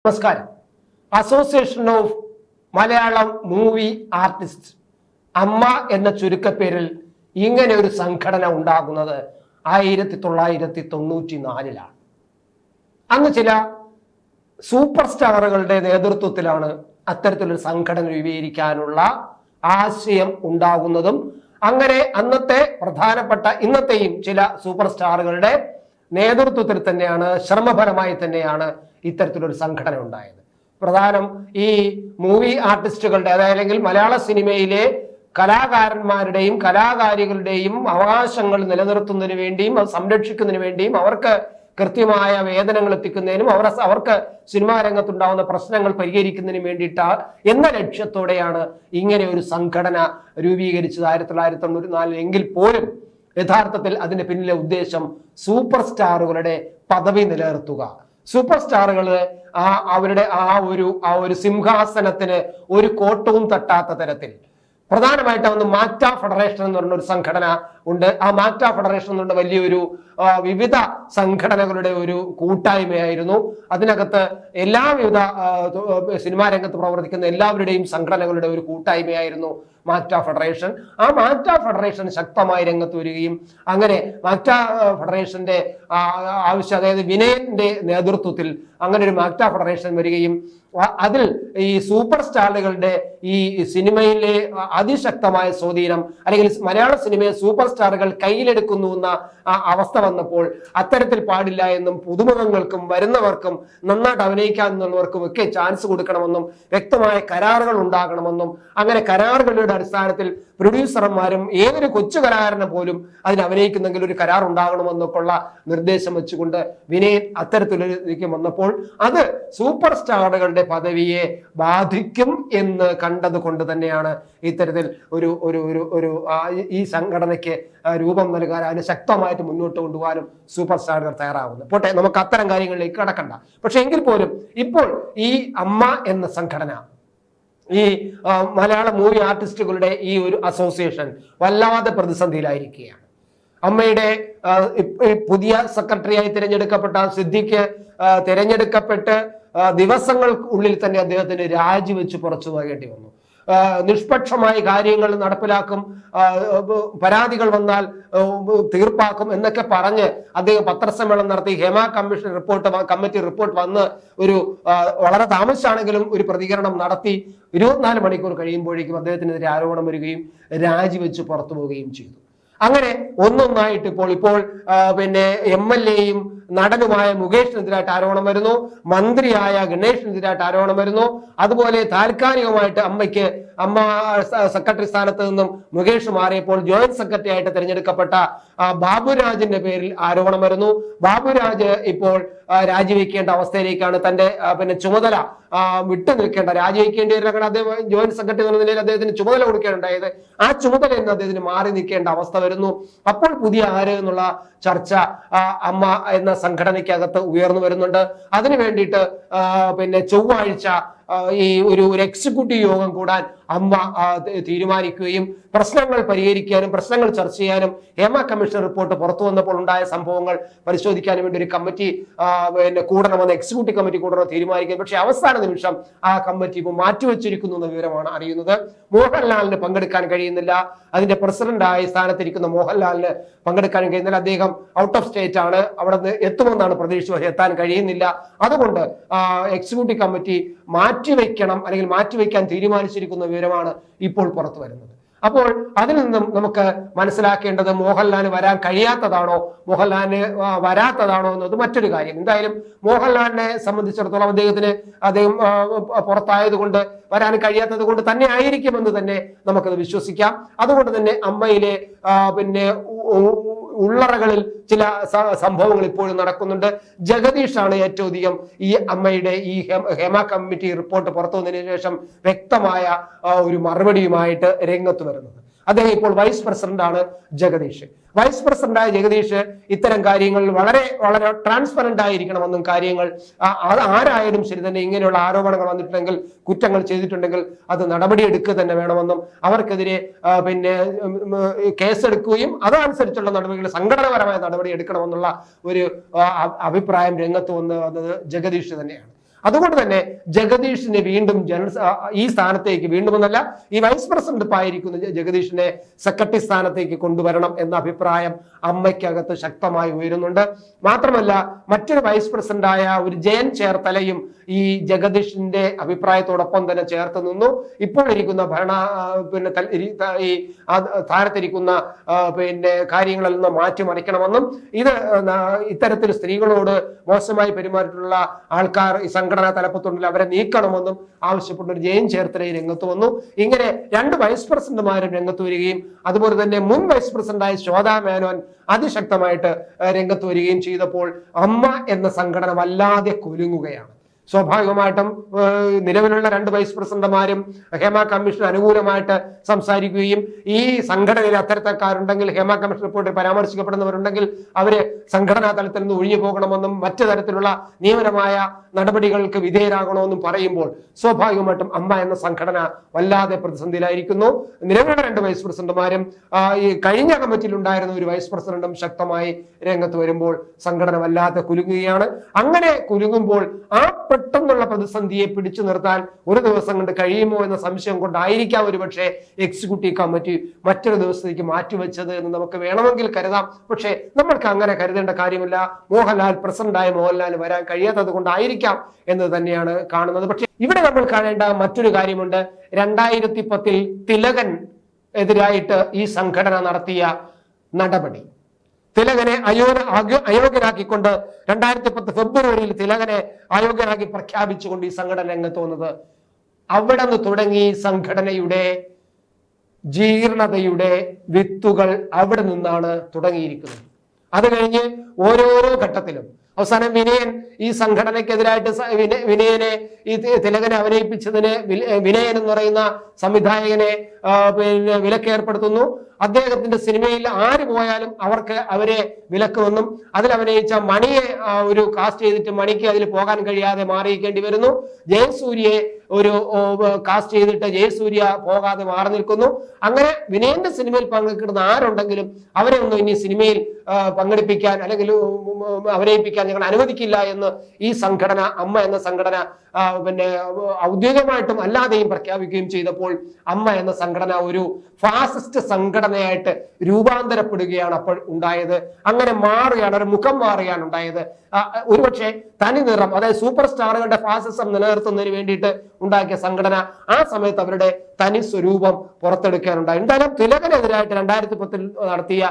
നമസ്കാരം. Association of Malayalam movie artist അമ്മ എന്ന ചുരുക്കപ്പേരിൽ ഇങ്ങനെ ഒരു സംഘടന ഉണ്ടാകുന്നത് 1994 അന്ന് ചില സൂപ്പർ സ്റ്റാറുകളുടെ നേതൃത്വത്തിലാണ് അത്തരത്തിലൊരു സംഘടന രൂപീകരിക്കാനുള്ള ആശയം ഉണ്ടാകുന്നതും അങ്ങനെ അന്നത്തെ പ്രധാനപ്പെട്ട ഇന്നത്തെയും ചില സൂപ്പർ സ്റ്റാറുകളുടെ നേതൃത്വത്തിൽ തന്നെയാണ് ശ്രമപരമായി തന്നെയാണ് ഇത്തരത്തിലൊരു സംഘടന ഉണ്ടായത്. പ്രധാനം ഈ മൂവി ആർട്ടിസ്റ്റുകളുടെ അല്ലെങ്കിൽ മലയാള സിനിമയിലെ കലാകാരന്മാരുടെയും കലാകാരികളുടെയും അവകാശങ്ങൾ നിലനിർത്തുന്നതിന് വേണ്ടിയും സംരക്ഷിക്കുന്നതിന് വേണ്ടിയും അവർക്ക് കൃത്യമായ വേതനങ്ങൾ എത്തിക്കുന്നതിനും അവർക്ക് സിനിമാ രംഗത്തുണ്ടാവുന്ന പ്രശ്നങ്ങൾ പരിഹരിക്കുന്നതിനും വേണ്ടിയിട്ട് എന്ന ലക്ഷ്യത്തോടെയാണ് ഇങ്ങനെ ഒരു സംഘടന രൂപീകരിച്ചത് 1994 എങ്കിൽ പോലും യഥാർത്ഥത്തിൽ അതിന്റെ പിന്നിലെ ഉദ്ദേശം സൂപ്പർ സ്റ്റാറുകളുടെ പദവി നിലനിർത്തുക, സൂപ്പർ സ്റ്റാറുകൾ അവരുടെ ആ ഒരു സിംഹാസനത്തിന് ഒരു കോട്ടവും തട്ടാത്ത തരത്തിൽ പ്രധാനമായിട്ട് ഒന്ന് മാറ്റ ഫെഡറേഷൻ എന്ന് പറഞ്ഞ ഒരു സംഘടന ഉണ്ട്. ആ മാറ്റ ഫെഡറേഷൻ എന്ന് പറഞ്ഞ വലിയൊരു വിവിധ സംഘടനകളുടെ ഒരു കൂട്ടായ്മയായിരുന്നു. അതിനകത്ത് എല്ലാവിധ സിനിമാ രംഗത്ത് പ്രവർത്തിക്കുന്ന എല്ലാവരുടെയും സംഘടനകളുടെ ഒരു കൂട്ടായ്മയായിരുന്നു മാറ്റ ഫെഡറേഷൻ. ആ മാറ്റ ഫെഡറേഷൻ ശക്തമായി രംഗത്ത് വരികയും അങ്ങനെ മാറ്റ ഫെഡറേഷന്റെ ആവശ്യം, അതായത് വിനയന്റെ നേതൃത്വത്തിൽ അങ്ങനെ ഒരു മാറ്റ ഫെഡറേഷൻ വരികയും അതിൽ ഈ സൂപ്പർ സ്റ്റാറുകളുടെ ഈ സിനിമയിലെ അതിശക്തമായ സ്വാധീനം അല്ലെങ്കിൽ മലയാള സിനിമയെ സൂപ്പർ സ്റ്റാറുകൾ കയ്യിലെടുക്കുന്നു എന്ന അവസ്ഥ വന്നപ്പോൾ അത്തരത്തിൽ പാടില്ല എന്നും പുതുമുഖങ്ങൾക്കും വരുന്നവർക്കും നന്നായിട്ട് അഭിനയിക്കാനുള്ളവർക്കും ഒക്കെ ചാൻസ് കൊടുക്കണമെന്നും വ്യക്തമായ കരാറുകൾ ഉണ്ടാകണമെന്നും അങ്ങനെ കരാറുകളുടെ അടിസ്ഥാനത്തിൽ പ്രൊഡ്യൂസർമാരും ഏതൊരു കൊച്ചു കലാകാരനെ പോലും അതിന് അഭിനയിക്കുന്നെങ്കിൽ ഒരു കരാർ ഉണ്ടാകണമെന്നൊക്കെ ഉള്ള നിർദ്ദേശം വെച്ചുകൊണ്ട് വിനയൻ അത്തരത്തിലേക്ക് വന്നപ്പോൾ അത് സൂപ്പർ സ്റ്റാറുകളുടെ പദവിയെ ബാധിക്കും എന്ന് കണ്ടത് കൊണ്ട് തന്നെയാണ് ഇത്തരത്തിൽ ഈ സംഘടനയ്ക്ക് രൂപം നൽകാൻ അതിന് ശക്തമായിട്ട് മുന്നോട്ട് കൊണ്ടുപോകാനും സൂപ്പർ സ്റ്റാറുകൾ തയ്യാറാവുന്നത്. പോട്ടെ, നമുക്ക് അത്തരം കാര്യങ്ങളിലേക്ക് കടക്കണ്ട. പക്ഷെ എങ്കിൽ പോലും ഇപ്പോൾ ഈ അമ്മ എന്ന സംഘടന, ഈ മലയാള മൂവി ആർട്ടിസ്റ്റുകളുടെ ഈ ഒരു അസോസിയേഷൻ വല്ലാതെ പ്രതിസന്ധിയിലായിരിക്കുകയാണ്. അമ്മയുടെ പുതിയ സെക്രട്ടറിയായി തിരഞ്ഞെടുക്കപ്പെട്ട സിദ്ദിഖ് തിരഞ്ഞെടുക്കപ്പെട്ട് ദിവസങ്ങൾക്കുള്ളിൽ തന്നെ അദ്ദേഹത്തിന് രാജിവെച്ച് പുറത്തു പോകേണ്ടി വന്നു. നിഷ്പക്ഷമായി കാര്യങ്ങൾ നടപ്പിലാക്കും, പരാതികൾ വന്നാൽ തീർപ്പാക്കും എന്നൊക്കെ പറഞ്ഞ് അദ്ദേഹം പത്രസമ്മേളനം നടത്തി. ഹേമ കമ്മീഷൻ കമ്മിറ്റി റിപ്പോർട്ട് വന്ന് വളരെ താമസിച്ചാണെങ്കിലും ഒരു പ്രതികരണം നടത്തി 24 മണിക്കൂർ കഴിയുമ്പോഴേക്കും അദ്ദേഹത്തിനെതിരെ ആരോപണം വരികയും രാജിവെച്ച് പുറത്തു പോവുകയും ചെയ്തു. അങ്ങനെ ഒന്നൊന്നായിട്ട് ഇപ്പോൾ പിന്നെ MLA-യും നടനുമായ മുകേഷിനെതിരായിട്ട് ആരോപണം വരുന്നു, മന്ത്രിയായ ഗണേഷിനെതിരായിട്ട് ആരോപണം വരുന്നു. അതുപോലെ താൽക്കാലികമായിട്ട് അമ്മ സെക്രട്ടറി സ്ഥാനത്ത് നിന്നും മുകേഷ് മാറിയപ്പോൾ ജോയിന്റ് സെക്രട്ടറി ആയിട്ട് തിരഞ്ഞെടുക്കപ്പെട്ട ബാബുരാജിന്റെ പേരിൽ ആരോപണം വരുന്നു. ബാബുരാജ് ഇപ്പോൾ രാജിവെക്കേണ്ട അവസ്ഥയിലേക്കാണ്. തന്റെ പിന്നെ ചുമതല വിട്ടു നിൽക്കേണ്ട, രാജിവെക്കേണ്ടി വരുന്ന അദ്ദേഹം ജോയിന്റ് സെക്രട്ടറി എന്ന നിലയിൽ അദ്ദേഹത്തിന് ചുമതല കൊടുക്കേണ്ടായത് ആ ചുമതല എന്ന് അദ്ദേഹത്തിന് മാറി നിൽക്കേണ്ട അവസ്ഥ വരുന്നു. അപ്പോൾ പുതിയ ആര് എന്നുള്ള ചർച്ച അമ്മ എന്ന സംഘടനയ്ക്കകത്ത് ഉയർന്നു വരുന്നുണ്ട്. അതിനു വേണ്ടിയിട്ട് പിന്നെ ചൊവ്വാഴ്ച ഈ ഒരു എക്സിക്യൂട്ടീവ് യോഗം കൂടാൻ അമ്മ തീരുമാനിക്കുകയും പ്രശ്നങ്ങൾ പരിഹരിക്കാനും പ്രശ്നങ്ങൾ ചർച്ച ചെയ്യാനും ഹേമ കമ്മീഷൻ റിപ്പോർട്ട് പുറത്തു വന്നപ്പോൾ ഉണ്ടായ സംഭവങ്ങൾ പരിശോധിക്കാനും വേണ്ടി ഒരു കമ്മിറ്റി പിന്നെ കൂടണമെന്ന് എക്സിക്യൂട്ടീവ് കമ്മിറ്റി കൂടണമെന്ന് തീരുമാനിക്കും. പക്ഷെ അവസാന നിമിഷം ആ കമ്മിറ്റി ഇപ്പോൾ മാറ്റിവെച്ചിരിക്കുന്നു എന്ന വിവരമാണ് അറിയുന്നത്. മോഹൻലാലിന് പങ്കെടുക്കാൻ കഴിയുന്നില്ല. അതിന്റെ പ്രസിഡന്റായി സ്ഥാനത്തിരിക്കുന്ന മോഹൻലാലിന് പങ്കെടുക്കാൻ കഴിയുന്നില്ല. അദ്ദേഹം ഔട്ട് ഓഫ് സ്റ്റേറ്റ് ആണ്, അവിടെ നിന്ന് എത്തുമെന്നാണ് പ്രതീക്ഷിച്ചത്, പക്ഷേ എത്താൻ കഴിയുന്നില്ല. അതുകൊണ്ട് എക്സിക്യൂട്ടീവ് കമ്മിറ്റി മാറ്റിവെക്കണം അല്ലെങ്കിൽ മാറ്റിവെക്കാൻ തീരുമാനിച്ചിരിക്കുന്ന വിവരമാണ് ഇപ്പോൾ പുറത്തു വരുന്നത്. അപ്പോൾ അതിൽ നിന്നും നമുക്ക് മനസ്സിലാക്കേണ്ടത് മോഹൻലാലിന് വരാൻ കഴിയാത്തതാണോ മോഹൻലാലിന് വരാത്തതാണോ എന്നത് മറ്റൊരു കാര്യം. എന്തായാലും മോഹൻലാലിനെ സംബന്ധിച്ചിടത്തോളം അദ്ദേഹം പുറത്തായതുകൊണ്ട് വരാൻ കഴിയാത്തത് കൊണ്ട് തന്നെ ആയിരിക്കുമെന്ന് തന്നെ നമുക്കത് വിശ്വസിക്കാം. അതുകൊണ്ട് തന്നെ അമ്മയിലെ പിന്നെ ഉള്ളറകളിൽ ചില സംഭവങ്ങൾ ഇപ്പോഴും നടക്കുന്നുണ്ട്. ജഗദീഷാണ് ഏറ്റവും അധികം ഈ അമ്മയുടെ ഈ ഹേമ കമ്മിറ്റി റിപ്പോർട്ട് പുറത്തു വന്നതിന് ശേഷം വ്യക്തമായ ഒരു മറുപടിയുമായിട്ട് രംഗത്ത് വരുന്നത്. അദ്ദേഹം ഇപ്പോൾ വൈസ് പ്രസിഡന്റാണ് ജഗദീഷ്. വൈസ് പ്രസിഡന്റായ ജഗദീഷ് ഇത്തരം കാര്യങ്ങളിൽ വളരെ വളരെ ട്രാൻസ്പെറന്റ് ആയിരിക്കണമെന്നും കാര്യങ്ങൾ ആരായാലും ശരി തന്നെ ഇങ്ങനെയുള്ള ആരോപണങ്ങൾ വന്നിട്ടുണ്ടെങ്കിൽ കുറ്റങ്ങൾ ചെയ്തിട്ടുണ്ടെങ്കിൽ അത് നടപടിയെടുക്കുക തന്നെ വേണമെന്നും അവർക്കെതിരെ പിന്നെ കേസെടുക്കുകയും അതനുസരിച്ചുള്ള നടപടികൾ സംഘടനാപരമായ നടപടി എടുക്കണമെന്നുള്ള ഒരു അഭിപ്രായം രംഗത്ത് വന്നത് ജഗദീഷ് തന്നെയാണ്. അതുകൊണ്ട് തന്നെ ജഗദീഷിനെ വീണ്ടും ഈ സ്ഥാനത്തേക്ക് വീണ്ടുമെന്നല്ല, ഈ വൈസ് പ്രസിഡന്റ് ആയിരിക്കുന്ന ജഗദീഷിനെ സെക്രട്ടറി സ്ഥാനത്തേക്ക് കൊണ്ടുവരണം എന്ന അഭിപ്രായം അമ്മയ്ക്കകത്ത് ശക്തമായി ഉയരുന്നുണ്ട്. മാത്രമല്ല, മറ്റൊരു വൈസ് പ്രസിഡന്റായ ഒരു ജയൻ ചേർത്തലയും ഈ ജഗദീഷിന്റെ അഭിപ്രായത്തോടൊപ്പം തന്നെ ചേർത്ത് നിന്നു. ഇപ്പോൾ ഇരിക്കുന്ന ഈ സ്ഥാനത്തിരിക്കുന്ന കാര്യങ്ങളിൽ നിന്ന് മാറ്റിമറിക്കണമെന്നും ഇത്തരത്തിൽ സ്ത്രീകളോട് മോശമായി പെരുമാറിയിട്ടുള്ള ആൾക്കാർ ഈ സംഘടനാ തലപ്പത്തുണ്ടെങ്കിൽ അവരെ നീക്കണമെന്നും ആവശ്യപ്പെട്ട ഒരു ജയൻ ചേർത്തലയിൽ രംഗത്ത് വന്നു. ഇങ്ങനെ 2 വൈസ് പ്രസിഡന്റുമാരും രംഗത്ത് വരികയും അതുപോലെ തന്നെ മുൻ വൈസ് പ്രസിഡന്റായ ശോഭാ മേനോൻ അതിശക്തമായിട്ട് രംഗത്ത് വരികയും ചെയ്തപ്പോൾ അമ്മ എന്ന സംഘടന വല്ലാതെ കുലുങ്ങുകയാണ്. സ്വാഭാവികമായിട്ടും നിലവിലുള്ള 2 വൈസ് പ്രസിഡന്റുമാരും ഹേമ കമ്മീഷന് അനുകൂലമായിട്ട് സംസാരിക്കുകയും ഈ സംഘടനയിൽ അത്തരക്കാരുണ്ടെങ്കിൽ, ഹേമ കമ്മീഷൻ റിപ്പോർട്ടിൽ പരാമർശിക്കപ്പെടുന്നവരുണ്ടെങ്കിൽ അവര് സംഘടനാ തലത്തിൽ നിന്ന് ഒഴിഞ്ഞു പോകണമെന്നും മറ്റു തരത്തിലുള്ള നിയമപരമായ നടപടികൾക്ക് വിധേയരാകണമെന്നും പറയുമ്പോൾ സ്വാഭാവികമായിട്ടും അമ്മ എന്ന സംഘടന വല്ലാതെ പ്രതിസന്ധിയിലായിരിക്കുന്നു. നിലവിലുള്ള 2 വൈസ് പ്രസിഡന്റുമാരും ഈ കഴിഞ്ഞ കമ്മിറ്റിയിൽ ഉണ്ടായിരുന്ന ഒരു വൈസ് പ്രസിഡന്റും ശക്തമായി രംഗത്ത് വരുമ്പോൾ സംഘടന വല്ലാതെ കുലുങ്ങുകയാണ്. അങ്ങനെ കുലുങ്ങുമ്പോൾ ആ പെട്ടെന്നുള്ള പ്രതിസന്ധിയെ പിടിച്ചു നിർത്താൻ ഒരു ദിവസം കൊണ്ട് കഴിയുമോ എന്ന സംശയം കൊണ്ടായിരിക്കാം ഒരുപക്ഷെ എക്സിക്യൂട്ടീവ് കമ്മിറ്റി മറ്റൊരു ദിവസത്തേക്ക് മാറ്റിവെച്ചത് എന്ന് നമുക്ക് വേണമെങ്കിൽ കരുതാം. പക്ഷേ നമ്മൾക്ക് അങ്ങനെ കരുതേണ്ട കാര്യമില്ല. മോഹൻലാൽ പ്രസിഡന്റായ മോഹൻലാൽ വരാൻ കഴിയാത്തത് കൊണ്ടായിരിക്കാം എന്ന് തന്നെയാണ് കാണുന്നത്. പക്ഷേ ഇവിടെ നമ്മൾ കാണേണ്ട മറ്റൊരു കാര്യമുണ്ട്. 2010 തിലകൻ എതിരായിട്ട് ഈ സംഘടന നടത്തിയ നടപടി, തിലകനെ അയോഗ്യനാക്കിക്കൊണ്ട് 2010 ഫെബ്രുവരിയിൽ തിലകനെ അയോഗ്യനാക്കി പ്രഖ്യാപിച്ചുകൊണ്ട് ഈ സംഘടന രംഗത്ത് വന്നത്, അവിടെ നിന്ന് തുടങ്ങി സംഘടനയുടെ ജീർണതയുടെ വിത്തുകൾ അവിടെ നിന്നാണ് തുടങ്ങിയിരിക്കുന്നത്. അത് കഴിഞ്ഞ് ഓരോരോ ഘട്ടത്തിലും അവസാനം വിനയൻ ഈ സംഘടനയ്ക്കെതിരായിട്ട് വിനയനെ ഈ തിലകനെ അഭിനയിപ്പിച്ചതിന് വിനയൻ എന്ന് പറയുന്ന സംവിധായകനെ വിലക്കേർപ്പെടുത്തുന്നു. അദ്ദേഹത്തിന്റെ സിനിമയിൽ ആര് പോയാലും അവരെ വിലക്കുമെന്നും അതിൽ അഭിനയിച്ച മണിയെ ഒരു കാസ്റ്റ് ചെയ്തിട്ട് മണിക്ക് അതിൽ പോകാൻ കഴിയാതെ മാറിയിരിക്കേണ്ടി വരുന്നു. ജയസൂര്യയെ ഒരു കാസ്റ്റ് ചെയ്തിട്ട് ജയസൂര്യ പോകാതെ മാറി നിൽക്കുന്നു. അങ്ങനെ വിനയന്റെ സിനിമയിൽ പങ്കെടുക്കുന്ന ആരുണ്ടെങ്കിലും അവരെ ഒന്നും ഇനി സിനിമയിൽ പങ്കെടുപ്പിക്കാൻ അല്ലെങ്കിൽ അഭിനയിപ്പിക്കാൻ ഞങ്ങൾ അനുവദിക്കില്ല എന്ന് ഈ സംഘടന, അമ്മ എന്ന സംഘടന ഔദ്യോഗികമായിട്ടും അല്ലാതെയും പ്രഖ്യാപിക്കുകയും ചെയ്തപ്പോൾ അമ്മ എന്ന സംഘടന ഒരു ഫാസിസ്റ്റ് സംഘടനയായിട്ട് രൂപാന്തരപ്പെടുകയാണ് അപ്പോൾ ഉണ്ടായത്. അങ്ങനെ മാറുകയാണ്, ഒരു മുഖം മാറുകയാണ് ഉണ്ടായത്. ഒരുപക്ഷെ തനി നിറം, അതായത് സൂപ്പർ സ്റ്റാറുകളുടെ ഫാസിസം നിലനിർത്തുന്നതിന് വേണ്ടിയിട്ട് ഉണ്ടാക്കിയ സംഘടന ആ സമയത്ത് അവരുടെ തനി സ്വരൂപം പുറത്തെടുക്കാനുണ്ടായി. എന്തായാലും തിലകനെതിരായിട്ട് 2010 നടത്തിയ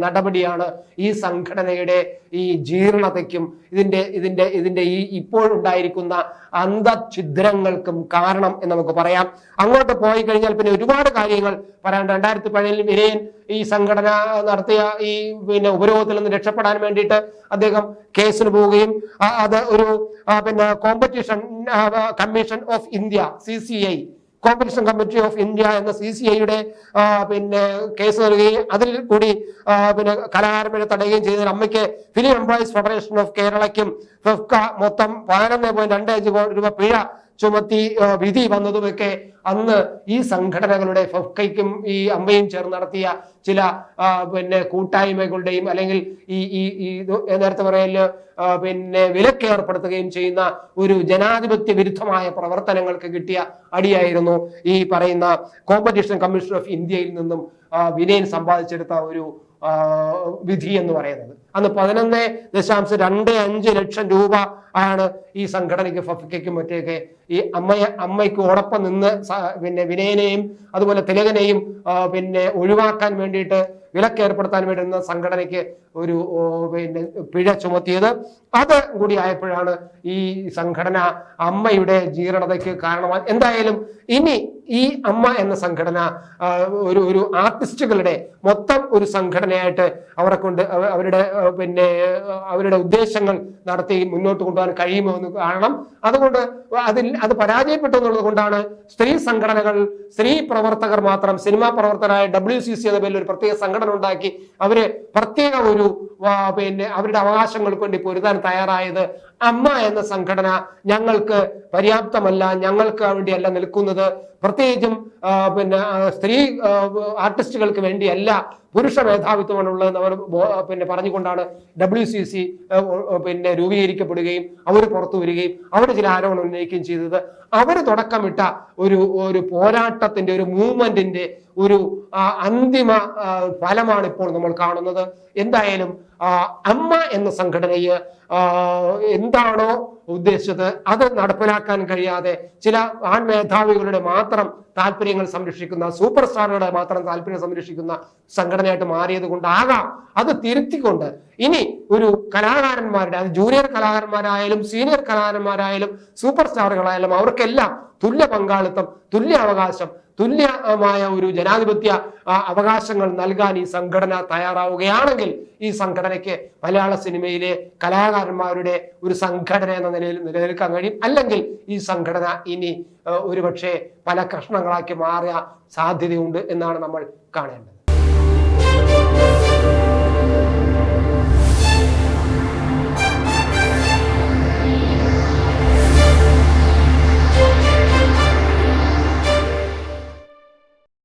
നടപടിയാണ് ഈ സംഘടനയുടെ ഈ ജീർണതയ്ക്കും ഇതിന്റെ ഈ ഇപ്പോഴുണ്ടായിരിക്കുന്ന അന്തഛിദ്രങ്ങൾക്കും കാരണം എന്ന് നമുക്ക് പറയാം. അങ്ങോട്ട് പോയി കഴിഞ്ഞാൽ പിന്നെ ഒരുപാട് കാര്യങ്ങൾ പറയാൻ. 2017 വിനയൻ ഈ സംഘടന നടത്തിയ ഈ ഉപരോധത്തിൽ നിന്ന് രക്ഷപ്പെടാൻ വേണ്ടിയിട്ട് അദ്ദേഹം കേസിന് പോവുകയും അത് ഒരു competition commission of India CCI, competition committee of India എന്ന CCIയുടെ കേസ് നൽകുകയും അതിൽ കൂടി കലാകാരന്മാരെ തടയുകയും ചെയ്തതിന് അമ്മയ്ക്ക് ഫിലിം എംപ്ലോയീസ് ഫെഡറേഷൻ ഓഫ് കേരളയ്ക്കും ഫെഫ്ക മൊത്തം 11.25 കോടി രൂപ പിഴ ചുമത്തി വിധി വന്നതുമൊക്കെ അന്ന് ഈ സംഘടനകളുടെ ഫെഫ്കയ്ക്കും ഈ അമ്മയും ചേർന്ന് നടത്തിയ ചില കൂട്ടായ്മകളുടെയും അല്ലെങ്കിൽ ഈ നേരത്തെ പറയല് വിലക്കേർപ്പെടുത്തുകയും ചെയ്യുന്ന ഒരു ജനാധിപത്യ വിരുദ്ധമായ പ്രവർത്തനങ്ങൾക്ക് കിട്ടിയ അടിയായിരുന്നു ഈ പറയുന്ന കോമ്പറ്റീഷൻ കമ്മീഷൻ ഓഫ് ഇന്ത്യയിൽ നിന്നും വിനയൻ സമ്പാദിച്ചെടുത്ത ഒരു വിധി എന്ന് പറയുന്നത്. അന്ന് 11.25 ലക്ഷം രൂപ ആണ് ഈ സംഘടനയ്ക്ക് ഫെഫ്കയ്ക്കും മറ്റേക്ക് ഈ അമ്മയ്ക്കോടൊപ്പം നിന്ന് വിനയനെയും അതുപോലെ തിലകനെയും ഒഴിവാക്കാൻ വേണ്ടിയിട്ട് വിലക്കേർപ്പെടുത്താൻ വേണ്ടുന്ന സംഘടനയ്ക്ക് ഒരു പിഴ ചുമത്തിയത്. അത് കൂടി ആയപ്പോഴാണ് ഈ സംഘടന അമ്മയുടെ ജീർണതയ്ക്ക് കാരണമായി. എന്തായാലും ഇനി ഈ അമ്മ എന്ന സംഘടന ഒരു ആർട്ടിസ്റ്റുകളുടെ മൊത്തം ഒരു സംഘടനയായിട്ട് അവരെ കൊണ്ട് അവരുടെ ഉദ്ദേശങ്ങൾ നടത്തി മുന്നോട്ട് കൊണ്ടുപോകാൻ കഴിയുമോ എന്ന് കാണണം. അതുകൊണ്ട് അത് പരാജയപ്പെട്ടു എന്നുള്ളത് കൊണ്ടാണ് സ്ത്രീ സംഘടനകൾ, സ്ത്രീ പ്രവർത്തകർ മാത്രം, സിനിമാ പ്രവർത്തകരായ WCC എന്ന പേരിൽ ഒരു പ്രത്യേക സംഘടന ഉണ്ടാക്കി അവര് പ്രത്യേക ഒരു അവരുടെ അവകാശങ്ങൾക്ക് വേണ്ടി പൊരുതാൻ തയ്യാറായത്. അമ്മ എന്ന സംഘടന ഞങ്ങൾക്ക് പര്യാപ്തമല്ല, ഞങ്ങൾക്ക് വേണ്ടിയല്ല നിൽക്കുന്നത്, പ്രത്യേകിച്ചും സ്ത്രീ ആർട്ടിസ്റ്റുകൾക്ക് വേണ്ടിയല്ല പുരുഷ മേധാവിത്വമാണ് ഉള്ളതെന്ന് അവർ പിന്നെ പറഞ്ഞുകൊണ്ടാണ് WCC പിന്നെ രൂപീകരിക്കപ്പെടുകയും അവർ പുറത്തു വരികയും അവർ ചില ആരോപണം ഉന്നയിക്കുകയും ചെയ്തത്. അവർ തുടക്കമിട്ട ഒരു പോരാട്ടത്തിന്റെ ഒരു മൂവ്മെന്റിന്റെ ഒരു അന്തിമ ഫലമാണ് ഇപ്പോൾ നമ്മൾ കാണുന്നത്. എന്തായാലും അമ്മ എന്ന സംഘടനയെ എന്താണോ ഉദ്ദേശിച്ചത് അത് നടപ്പിലാക്കാൻ കഴിയാതെ ചില മേധാവികളുടെ മാത്രം താല്പര്യങ്ങൾ സംരക്ഷിക്കുന്ന, സൂപ്പർ സ്റ്റാറുകളുടെ മാത്രം താല്പര്യം സംരക്ഷിക്കുന്ന സംഘടനയായിട്ട് മാറിയത് കൊണ്ടാകാം അത് തിരുത്തിക്കൊണ്ട് ഇനി ഒരു കലാകാരന്മാരുടെ, അത് ജൂനിയർ കലാകാരന്മാരായാലും സീനിയർ കലാകാരന്മാരായാലും സൂപ്പർ സ്റ്റാറുകളായാലും അവർക്കെല്ലാം തുല്യ പങ്കാളിത്തം, തുല്യ അവകാശം, തുല്യമായ ഒരു ജനാധിപത്യ അവകാശങ്ങൾ നൽകാൻ ഈ സംഘടന തയ്യാറാവുകയാണെങ്കിൽ ഈ സംഘടനയ്ക്ക് മലയാള സിനിമയിലെ കലാകാരന്മാരുടെ ഒരു സംഘടന എന്ന നിലയിൽ നിലനിൽക്കാൻ കഴിയും. അല്ലെങ്കിൽ ഈ സംഘടന ഇനി ഒരുപക്ഷെ പല കഷ്ണങ്ങളാക്കി മാറിയ സാധ്യതയുണ്ട് എന്നാണ് നമ്മൾ കാണേണ്ടത്.